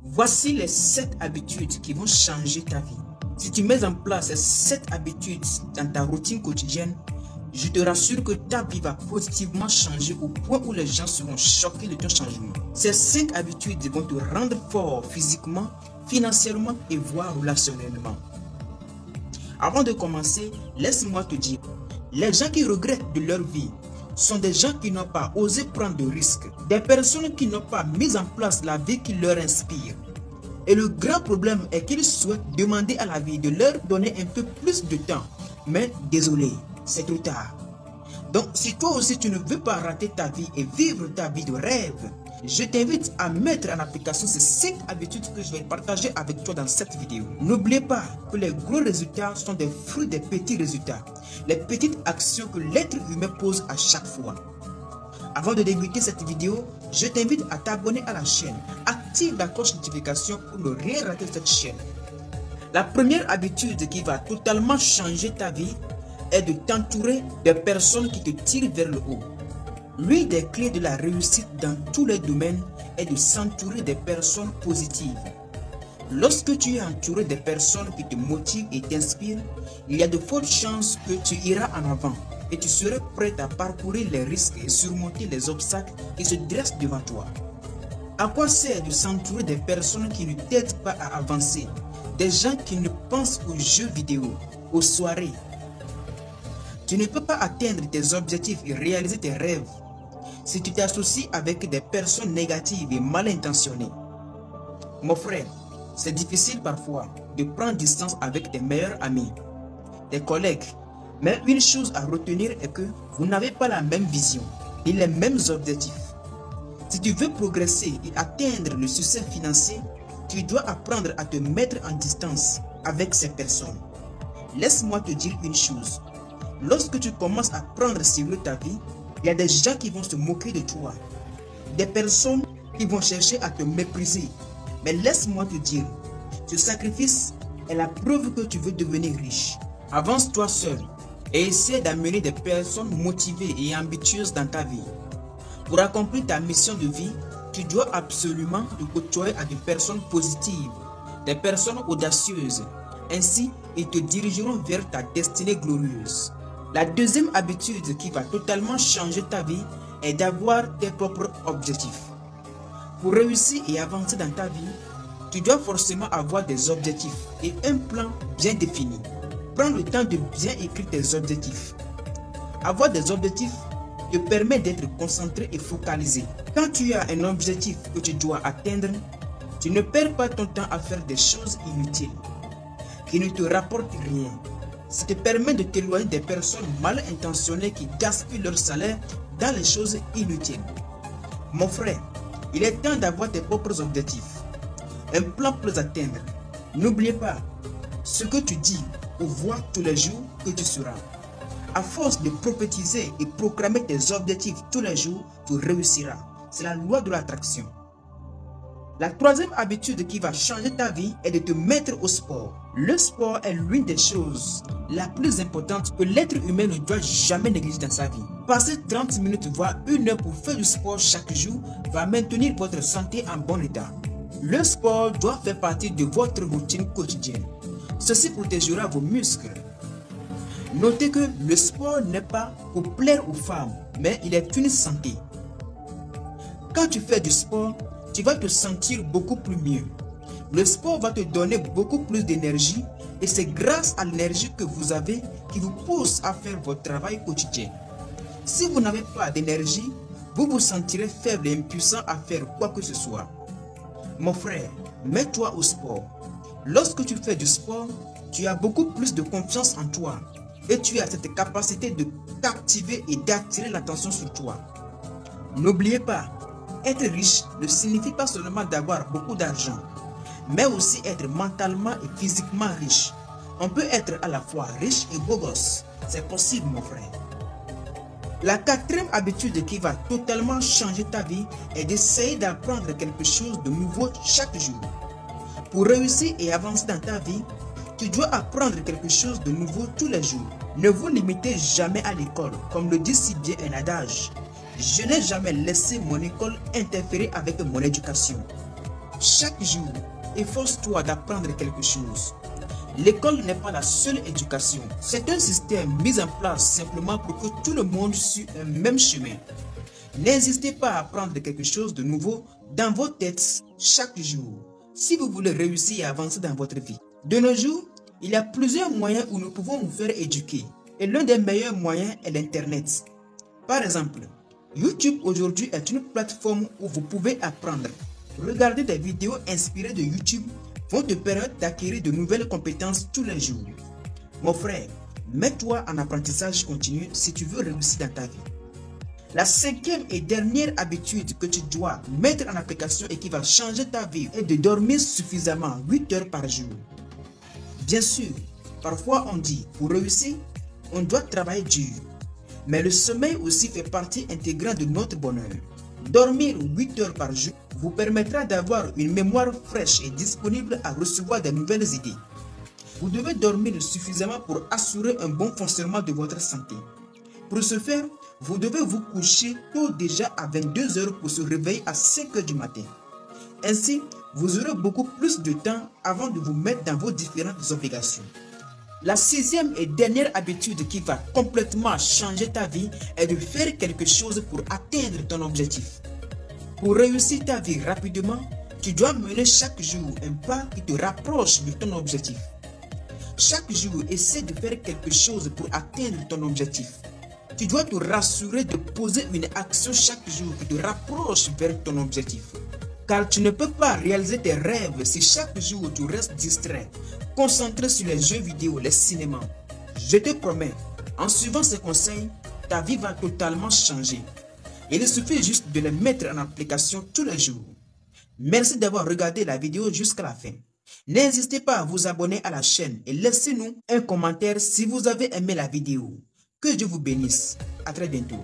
Voici les 7 habitudes qui vont changer ta vie. Si tu mets en place ces 7 habitudes dans ta routine quotidienne, je te rassure que ta vie va positivement changer au point où les gens seront choqués de ton changement. Ces 5 habitudes vont te rendre fort physiquement, financièrement et voire relationnellement. Avant de commencer, laisse-moi te dire, les gens qui regrettent de leur vie sont des gens qui n'ont pas osé prendre de risques, des personnes qui n'ont pas mis en place la vie qui leur inspire. Et le grand problème est qu'ils souhaitent demander à la vie de leur donner un peu plus de temps. Mais désolé, c'est trop tard. Donc si toi aussi tu ne veux pas rater ta vie et vivre ta vie de rêve, je t'invite à mettre en application ces 5 habitudes que je vais partager avec toi dans cette vidéo. N'oubliez pas que les gros résultats sont des fruits des petits résultats, les petites actions que l'être humain pose à chaque fois. Avant de débuter cette vidéo, je t'invite à t'abonner à la chaîne. Active la cloche de notification pour ne rien rater de cette chaîne. La première habitude qui va totalement changer ta vie est de t'entourer de personnes qui te tirent vers le haut. L'une des clés de la réussite dans tous les domaines est de s'entourer des personnes positives. Lorsque tu es entouré des personnes qui te motivent et t'inspirent, il y a de fortes chances que tu iras en avant et tu seras prêt à parcourir les risques et surmonter les obstacles qui se dressent devant toi. À quoi sert de s'entourer des personnes qui ne t'aident pas à avancer, des gens qui ne pensent qu'aux jeux vidéo, aux soirées? Tu ne peux pas atteindre tes objectifs et réaliser tes rêves si tu t'associes avec des personnes négatives et mal intentionnées. Mon frère, c'est difficile parfois de prendre distance avec tes meilleurs amis, tes collègues, mais une chose à retenir est que vous n'avez pas la même vision et les mêmes objectifs. Si tu veux progresser et atteindre le succès financier, tu dois apprendre à te mettre en distance avec ces personnes. Laisse-moi te dire une chose. Lorsque tu commences à prendre sérieux ta vie, il y a des gens qui vont se moquer de toi. Des personnes qui vont chercher à te mépriser. Mais laisse-moi te dire, ce sacrifice est la preuve que tu veux devenir riche. Avance-toi seul et essaie d'amener des personnes motivées et ambitieuses dans ta vie. Pour accomplir ta mission de vie, tu dois absolument te côtoyer à des personnes positives, des personnes audacieuses. Ainsi, ils te dirigeront vers ta destinée glorieuse. La deuxième habitude qui va totalement changer ta vie est d'avoir tes propres objectifs. Pour réussir et avancer dans ta vie, tu dois forcément avoir des objectifs et un plan bien défini. Prends le temps de bien écrire tes objectifs. Avoir des objectifs te permet d'être concentré et focalisé. Quand tu as un objectif que tu dois atteindre, tu ne perds pas ton temps à faire des choses inutiles qui ne te rapportent rien. Ça te permet de t'éloigner des personnes mal intentionnées qui gaspillent leur salaire dans les choses inutiles. Mon frère, il est temps d'avoir tes propres objectifs, un plan pour les atteindre. N'oubliez pas, ce que tu dis ou vois tous les jours que tu seras. À force de prophétiser et proclamer tes objectifs tous les jours, tu réussiras. C'est la loi de l'attraction. La troisième habitude qui va changer ta vie est de te mettre au sport. Le sport est l'une des choses la plus importante que l'être humain ne doit jamais négliger dans sa vie. Passer 30 minutes voire 1 heure pour faire du sport chaque jour va maintenir votre santé en bon état. Le sport doit faire partie de votre routine quotidienne. Ceci protégera vos muscles. Notez que le sport n'est pas pour plaire aux femmes, mais il est une santé. Quand tu fais du sport, tu vas te sentir beaucoup plus mieux. Le sport va te donner beaucoup plus d'énergie et c'est grâce à l'énergie que vous avez qui vous pousse à faire votre travail quotidien. Si vous n'avez pas d'énergie, vous vous sentirez faible et impuissant à faire quoi que ce soit. Mon frère, mets-toi au sport. Lorsque tu fais du sport, tu as beaucoup plus de confiance en toi et tu as cette capacité de captiver et d'attirer l'attention sur toi. N'oubliez pas, être riche ne signifie pas seulement d'avoir beaucoup d'argent, mais aussi être mentalement et physiquement riche. On peut être à la fois riche et beau gosse. C'est possible, mon frère. La quatrième habitude qui va totalement changer ta vie est d'essayer d'apprendre quelque chose de nouveau chaque jour. Pour réussir et avancer dans ta vie, tu dois apprendre quelque chose de nouveau tous les jours. Ne vous limitez jamais à l'école, comme le dit si bien un adage. Je n'ai jamais laissé mon école interférer avec mon éducation. Chaque jour, efforce-toi d'apprendre quelque chose. L'école n'est pas la seule éducation. C'est un système mis en place simplement pour que tout le monde suive un même chemin. N'hésitez pas à apprendre quelque chose de nouveau dans vos têtes chaque jour, si vous voulez réussir et avancer dans votre vie. De nos jours, il y a plusieurs moyens où nous pouvons nous faire éduquer. Et l'un des meilleurs moyens est l'Internet. Par exemple, YouTube aujourd'hui est une plateforme où vous pouvez apprendre. Regarder des vidéos inspirées de YouTube vont te permettre d'acquérir de nouvelles compétences tous les jours. Mon frère, mets-toi en apprentissage continu si tu veux réussir dans ta vie. La cinquième et dernière habitude que tu dois mettre en application et qui va changer ta vie est de dormir suffisamment 8 heures par jour. Bien sûr, parfois on dit, pour réussir, on doit travailler dur. Mais le sommeil aussi fait partie intégrante de notre bonheur. Dormir 8 heures par jour vous permettra d'avoir une mémoire fraîche et disponible à recevoir de nouvelles idées. Vous devez dormir suffisamment pour assurer un bon fonctionnement de votre santé. Pour ce faire, vous devez vous coucher tôt déjà à 22 heures pour se réveiller à 5 heures du matin. Ainsi, vous aurez beaucoup plus de temps avant de vous mettre dans vos différentes obligations. La sixième et dernière habitude qui va complètement changer ta vie est de faire quelque chose pour atteindre ton objectif. Pour réussir ta vie rapidement, tu dois mener chaque jour un pas qui te rapproche de ton objectif. Chaque jour, essaie de faire quelque chose pour atteindre ton objectif. Tu dois te rassurer de poser une action chaque jour qui te rapproche vers ton objectif. Car tu ne peux pas réaliser tes rêves si chaque jour tu restes distrait, concentré sur les jeux vidéo, les cinémas. Je te promets, en suivant ces conseils, ta vie va totalement changer. Il suffit juste de les mettre en application tous les jours. Merci d'avoir regardé la vidéo jusqu'à la fin. N'hésitez pas à vous abonner à la chaîne et laissez-nous un commentaire si vous avez aimé la vidéo. Que Dieu vous bénisse. À très bientôt.